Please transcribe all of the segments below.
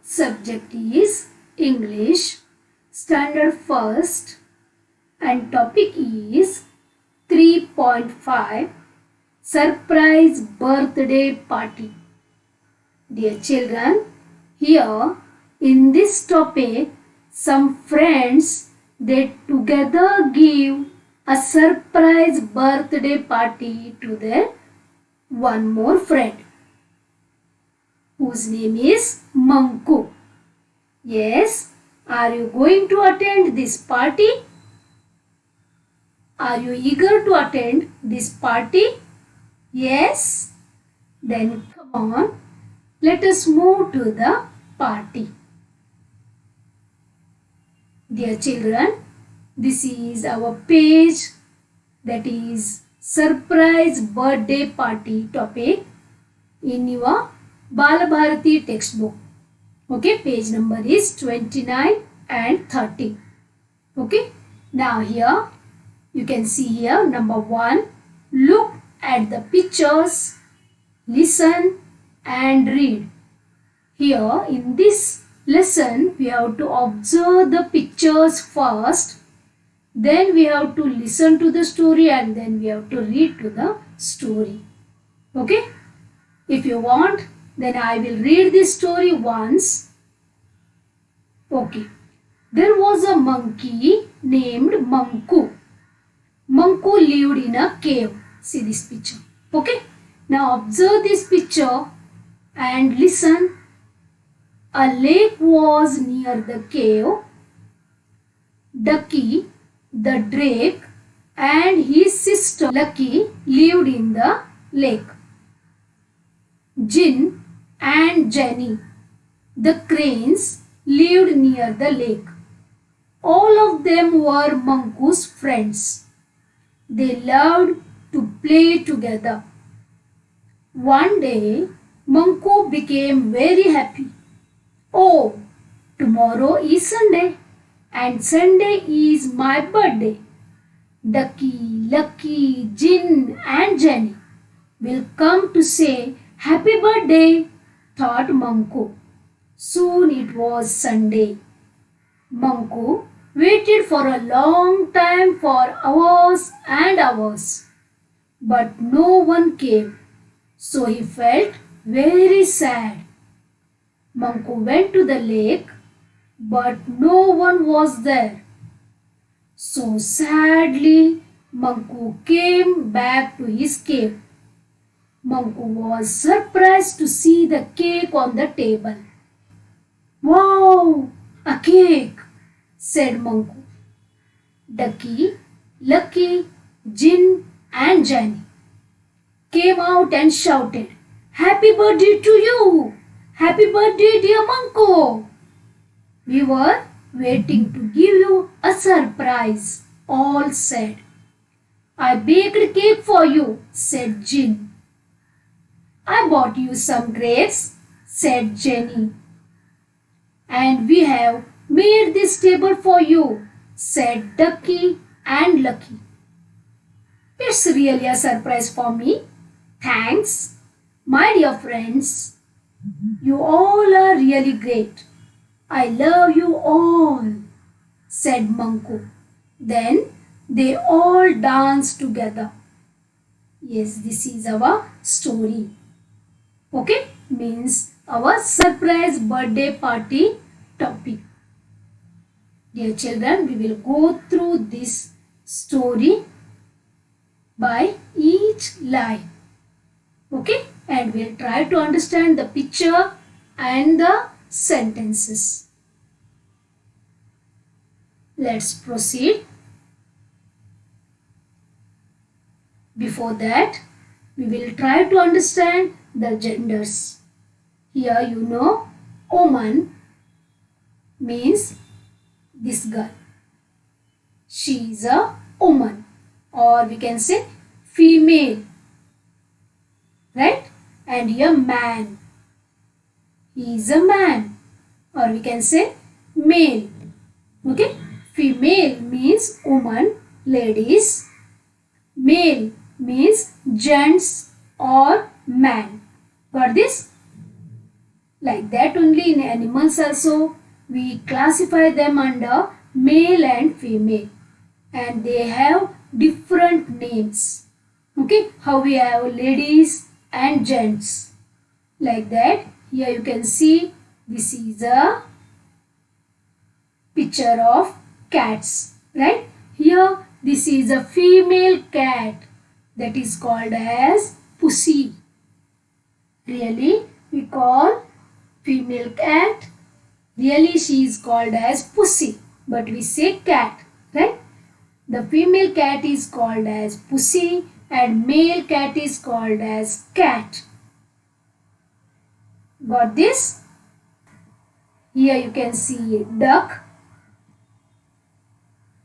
Subject is English, Standard First, and topic is 3.5 Surprise Birthday Party. Dear children, here in this topic, some friends they together give a surprise birthday party to their one more friend, whose name is Manku. Yes, are you going to attend this party? Are you eager to attend this party? Yes? Then come on, let us move to the party. Dear children, this is our page, that is surprise birthday party topic in your Balabharati textbook. Okay, page number is 29 and 30. Okay, now here you can see here number 1, look at the pictures, listen and read. Here in this lesson we have to observe the pictures first, then we have to listen to the story, and then we have to read to the story. Okay, if you want, then I will read this story once. Okay, there was a monkey named Manku. Manku lived in a cave. See this picture. Okay, now observe this picture and listen. A lake was near the cave. Ducky, the drake, and his sister Lucky lived in the lake. Jin and Jenny, the cranes, lived near the lake. All of them were Manku's friends. They loved to play together. One day, Manku became very happy. Oh, tomorrow is Sunday, and Sunday is my birthday. Ducky, Lucky, Jin and Jenny will come to say happy birthday, thought Manku. Soon it was Sunday. Manku waited for a long time, for hours and hours. But no one came, so he felt very sad. Manku went to the lake, but no one was there. So sadly, Manku came back to his cave. Manku was surprised to see the cake on the table. Wow, a cake, said Manku. Ducky, Lucky, Jin and Jenny came out and shouted, Happy birthday to you! Happy birthday, dear Manku! We were waiting to give you a surprise, all said. I baked cake for you, said Jin. I bought you some grapes, said Jenny. And we have made this table for you, said Ducky and Lucky. It's really a surprise for me. Thanks, my dear friends. You all are really great. I love you all, said Manku. Then they all danced together. Yes, this is our story. Okay, means our surprise birthday party topic. Dear children, we will go through this story by each line. Okay, and we'll try to understand the picture and the sentences. Let's proceed. Before that, we will try to understand the genders. Here you know, woman means this girl. She is a woman, or we can say female, right? And here man, he is a man, or we can say male. Okay, female means woman, ladies. Male means gents or man. Got this? Like that only in animals also, we classify them under male and female, and they have different names. Okay, how we have ladies and gents. Like that, here you can see this is a picture of cats, right? Here this is a female cat that is called as pussy. Really, we call female cat, really she is called as pussy, but we say cat, right? The female cat is called as pussy and male cat is called as cat. Got this? Here you can see duck,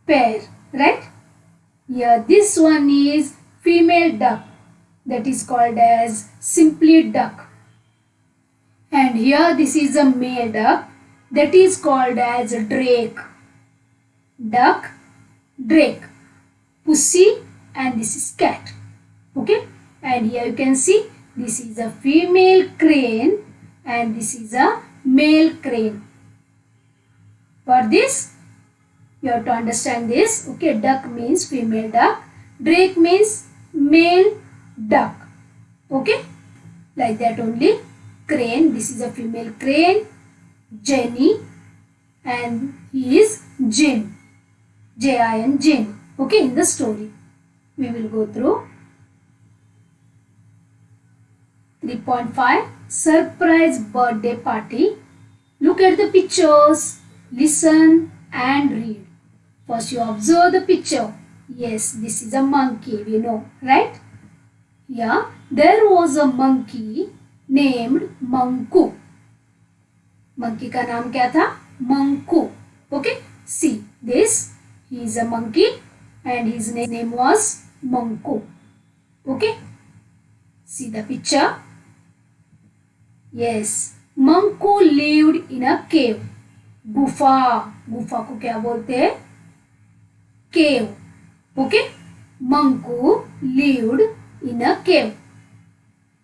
pair, right? Here this one is female duck, that is called as simply duck. And here this is a male duck, that is called as drake. Duck, drake, pussy, and this is cat. Okay, and here you can see this is a female crane and this is a male crane. For this, you have to understand this. Okay, duck means female duck, drake means male duck. Okay, like that only. Crane, this is a female crane, Jenny, and he is Jin, J-I-N, Jin. Okay, in the story we will go through. 3.5 Surprise birthday party. Look at the pictures, listen and read. First you observe the picture. Yes, this is a monkey, we know, right? Here there was a monkey named Manku. Monkey का नाम क्या था? Manku. Okay, see this. He is a monkey and his name was Manku. Okay, see the picture. Yes, Manku lived in a cave. गुफा, गुफा को क्या बोलते हैं? Cave. Okay, Manku lived in a cave.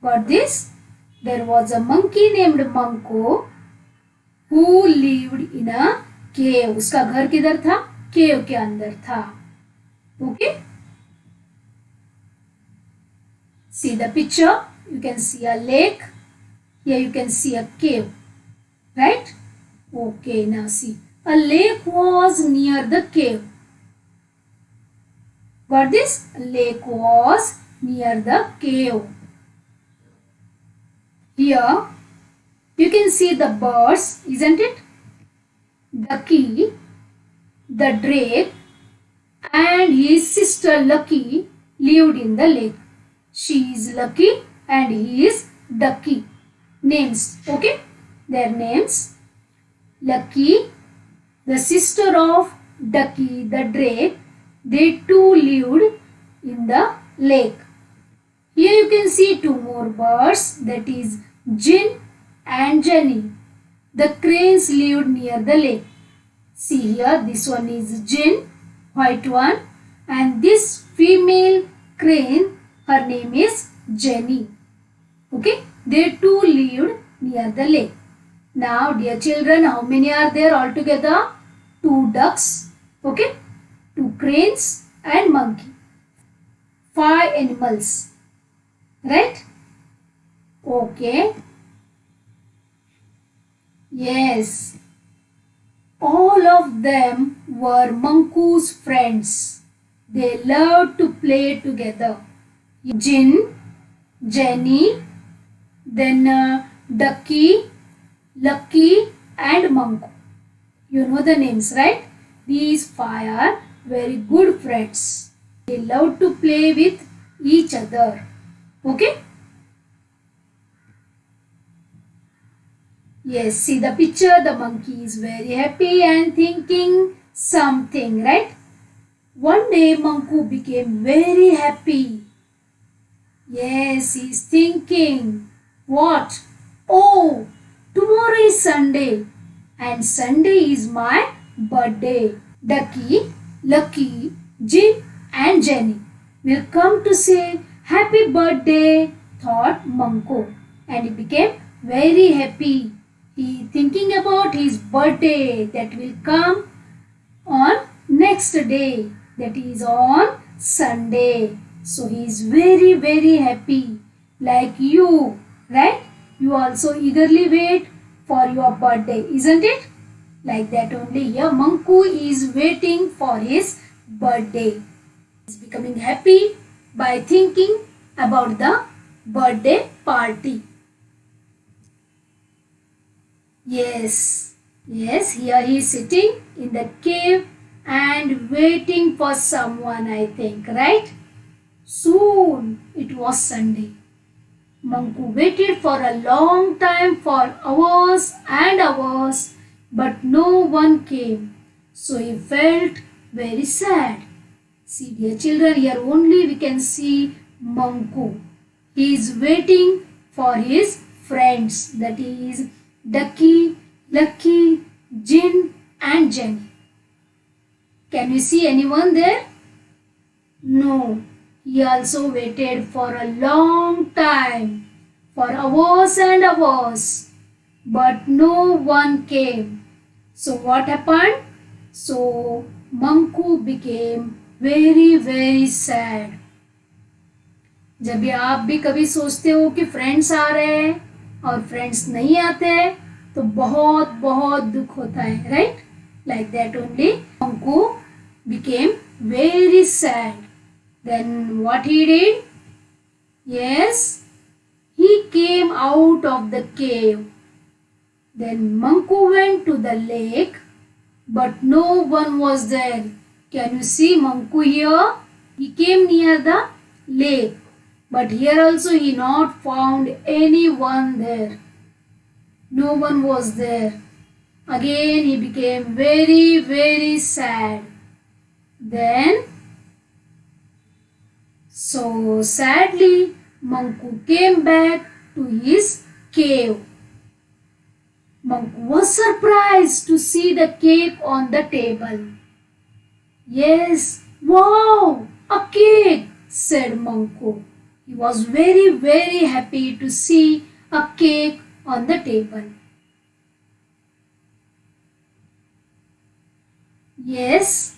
Got this? There was a monkey named Manku who lived in a cave. उसका घर किधर था? Cave के अंदर था. Okay? See the picture. You can see a lake. Here you can see a cave. Right? Okay, now see. A lake was near the cave. Got this? A lake was near the cave. Here you can see the birds, isn't it? Ducky, the drake, and his sister Lucky lived in the lake. She is Lucky and he is Ducky. Names, okay? Their names. Lucky, the sister of Ducky, the drake, they too lived in the lake. Here you can see two more birds, that is Jin and Jenny. The cranes lived near the lake. See here, this one is Jin, white one, and this female crane, her name is Jenny. Okay, they too lived near the lake. Now, dear children, how many are there altogether? 2 ducks, okay, 2 cranes and monkey. 5 animals. Right? Okay. Yes. All of them were Manku's friends. They loved to play together. Jin, Jenny, then Ducky, Lucky and Manku. You know the names, right? These 5 are very good friends. They love to play with each other. Okay? Yes, see the picture. The monkey is very happy and thinking something, right? One day Manku became very happy. Yes, he is thinking. What? Oh, tomorrow is Sunday and Sunday is my birthday. Ducky, Lucky, Jin and Jenny will come to say happy birthday, thought Manku, and he became very happy. He thinking about his birthday that will come on next day, that is on Sunday. So he is very happy like you, right? You also eagerly wait for your birthday, isn't it? Like that only here Manku is waiting for his birthday. He is becoming happy by thinking about the birthday party. Yes, here he is sitting in the cave and waiting for someone, I think, right? Soon it was Sunday. Manku waited for a long time, for hours and hours, but no one came. So he felt very sad. See, dear children, here only we can see Manku. He is waiting for his friends, that is Ducky, Lucky, Jin and Jenny. Can you see anyone there? No. He also waited for a long time, for hours and hours, but no one came. So what happened? So Manku became very sad. जब भी आप भी कभी सोचते हो कि friends आ रहे हैं और फ्रेंड्स नहीं आते तो बहुत दुख होता है, right? Like that only Manku became very sad. Then what he did? Yes, he came out of the cave. Then Manku went to the lake, but no one was there. Can you see Manku here? He came near the lake, but here also he not found anyone there. No one was there. Again he became very sad. Then so sadly Manku came back to his cave. Manku was surprised to see the cake on the table. Yes, wow, a cake, said Manku. He was very happy to see a cake on the table. Yes,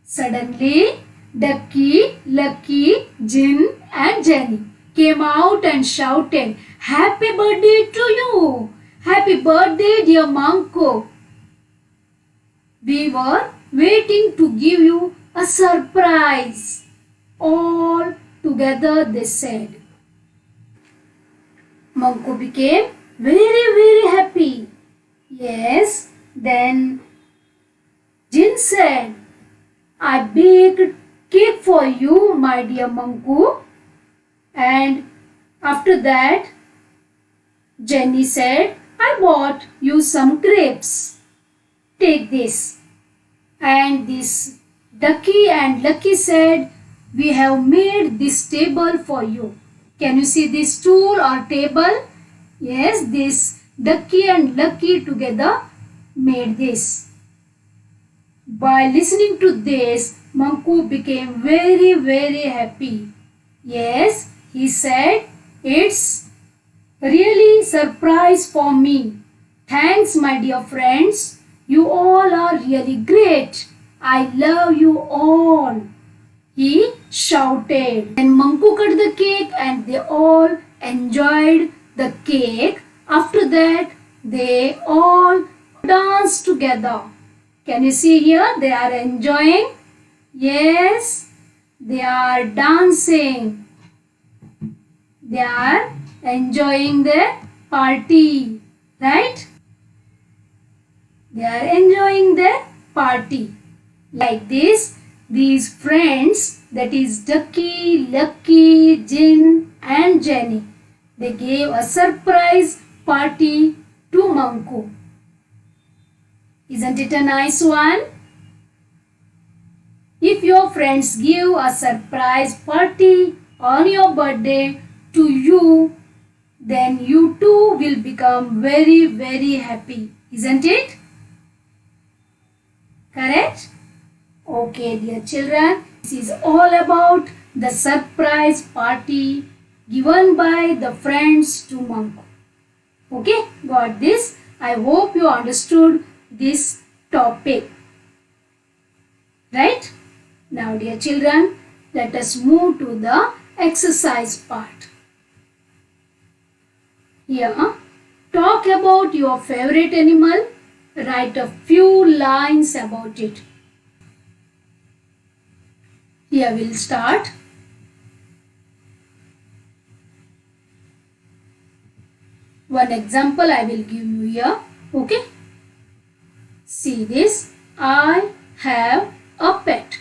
suddenly Ducky, Lucky, Jin and Jenny came out and shouted, "Happy birthday to you! Happy birthday, dear Manku! We were waiting to give you a surprise." All together they said. Manku became very happy. Yes, then Jin said, "I baked cake for you, my dear Manku." And after that, Jenny said, "I bought you some grapes. Take this." And this Ducky and Lucky said, "We have made this table for you." Can you see this stool or table? Yes, this Ducky and Lucky together made this. By listening to this, Manku became very happy. Yes, he said, "It's really surprise for me. Thanks, my dear friends. You all are really great. I love you all," he shouted. Then Manku cut the cake and they all enjoyed the cake. After that, they all danced together. Can you see here? They are enjoying. Yes, they are dancing. They are enjoying their party, right? They are enjoying their party. Like this, these friends, that is Ducky, Lucky, Jin and Jenny, they gave a surprise party to Manku. Isn't it a nice one? If your friends give a surprise party on your birthday to you, then you too will become very happy. Isn't it? Correct? Okay, dear children, this is all about the surprise party given by the friends to Manku. Okay, got this? I hope you understood this topic. Right? Now dear children, let us move to the exercise part. Here, talk about your favorite animal. Write a few lines about it. Here we'll start. One example I will give you here. Okay. See this. I have a pet.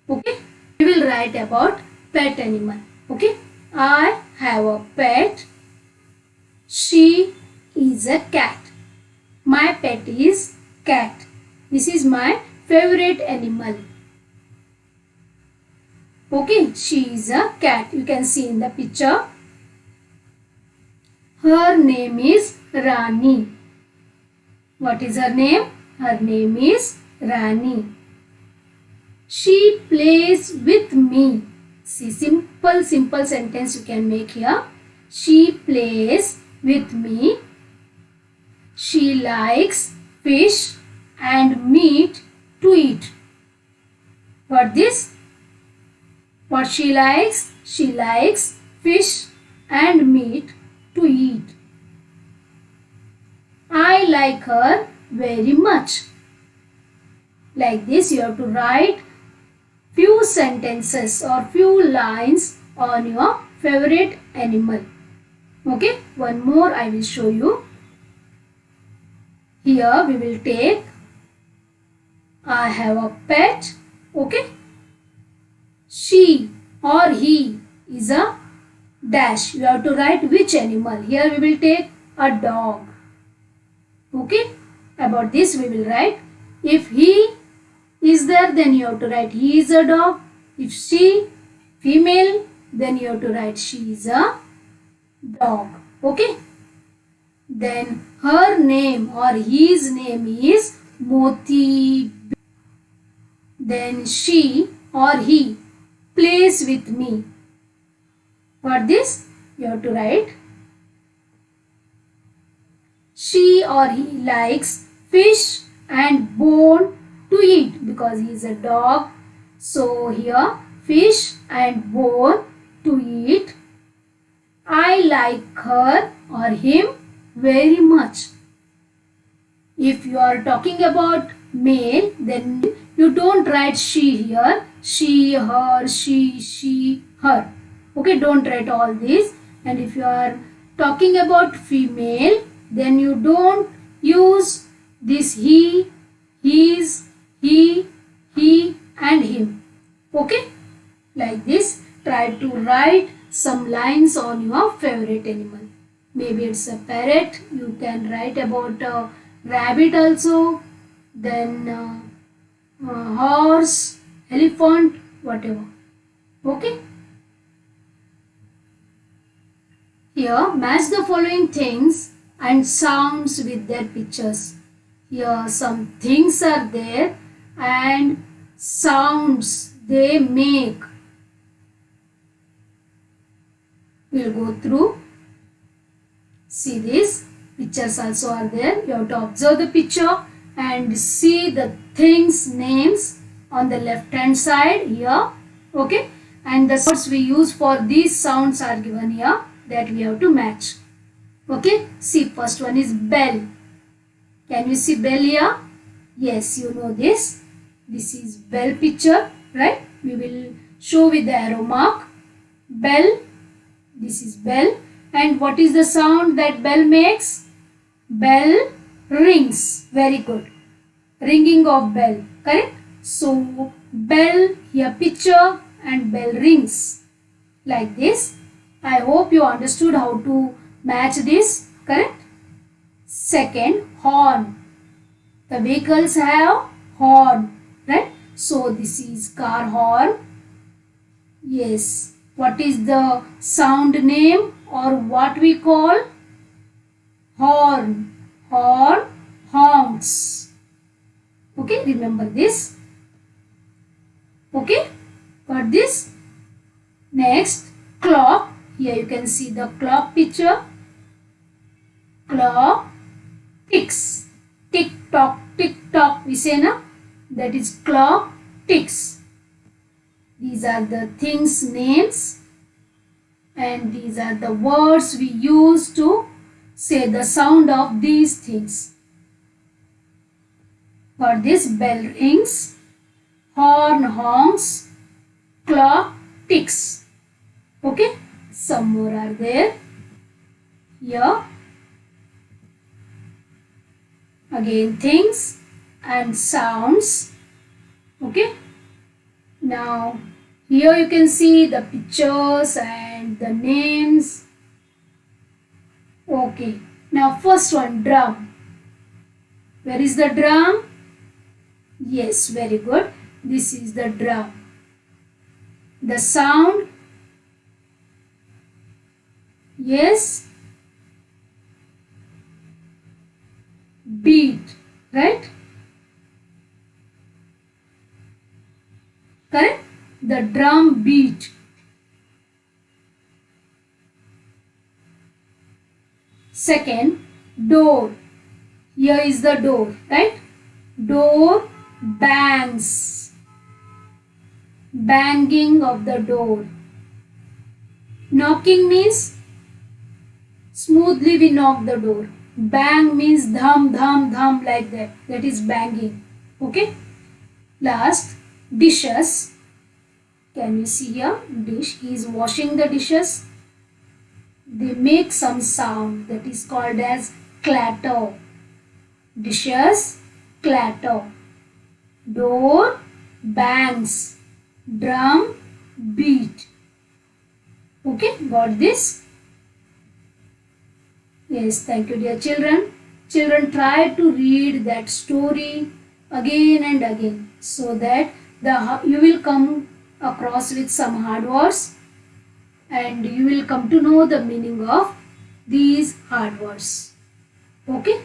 Okay. We will write about pet animal. Okay. I have a pet. She is a cat. My pet is cat. This is my favorite animal. Okay. She is a cat. You can see in the picture. Her name is Rani. What is her name? Her name is Rani. She plays with me. See, simple sentence you can make here. She plays with me. She likes fish and meat to eat. What this? What she likes? She likes fish and meat to eat. I like her very much. Like this, you have to write few sentences or few lines on your favorite animal. Okay, one more I will show you. Here we will take I have a pet. Okay, she or he is a dash. You have to write which animal. Here we will take a dog. Okay, about this we will write. If he is there, then you have to write he is a dog. If she, female, then you have to write she is a dog. Okay. Then her name or his name is Moti. Then she or he plays with me. For this, you have to write she or he likes fish and bone to eat because he is a dog. So here fish and bone to eat. I like her or him very much. If you are talking about male, then you don't write she here. She, her, she, her. Okay, don't write all these. And if you are talking about female, then you don't use this he, his, he and him. Okay, like this, try to write some lines on your favorite animal. Maybe it's a parrot. You can write about a rabbit also. Then horse, elephant, whatever. Okay. Here, match the following things and sounds with their pictures. Here, some things are there and sounds they make. We'll go through. See this. Pictures also are there. You have to observe the picture and see the things names on the left hand side here. Okay. And the words we use for these sounds are given here that we have to match. Okay. See, first one is bell. Can you see bell here? Yes, you know this. This is bell picture, right? We will show with the arrow mark. Bell. This is bell. And what is the sound that bell makes? Bell rings. Very good. Ringing of bell. Correct? So, bell, here picture and bell rings. Like this. I hope you understood how to match this. Correct? Second, horn. The vehicles have horn. Right? So, this is car horn. Yes. What is the sound name or what we call? Horn. Horn honks. Okay, remember this. Okay, got this? Next, clock. Here you can see the clock picture. Clock ticks. Tick tock we say na, that is clock ticks. These are the things names and these are the words we use to say the sound of these things. For this, bell rings, horn honks, clock ticks. Okay, some more are there here. Again things and sounds. Okay, now here you can see the pictures and the names. Okay, now first one, drum. Where is the drum? Yes, very good. This is the drum. The sound. Yes. Beat, right? Correct? The drum beat. Second, door. Here is the door, right? Door bangs. Banging of the door. Knocking means smoothly we knock the door. Bang means dham dham dham like that. That is banging. Okay. Last, dishes. Can you see here? Dish. He is washing the dishes. They make some sound that is called as clatter. Dishes clatter. Door bangs. Drum beat. Okay, got this? Yes, thank you dear children. Children, try to read that story again and again so that you will come across with some hard words and you will come to know the meaning of these hard words. Okay.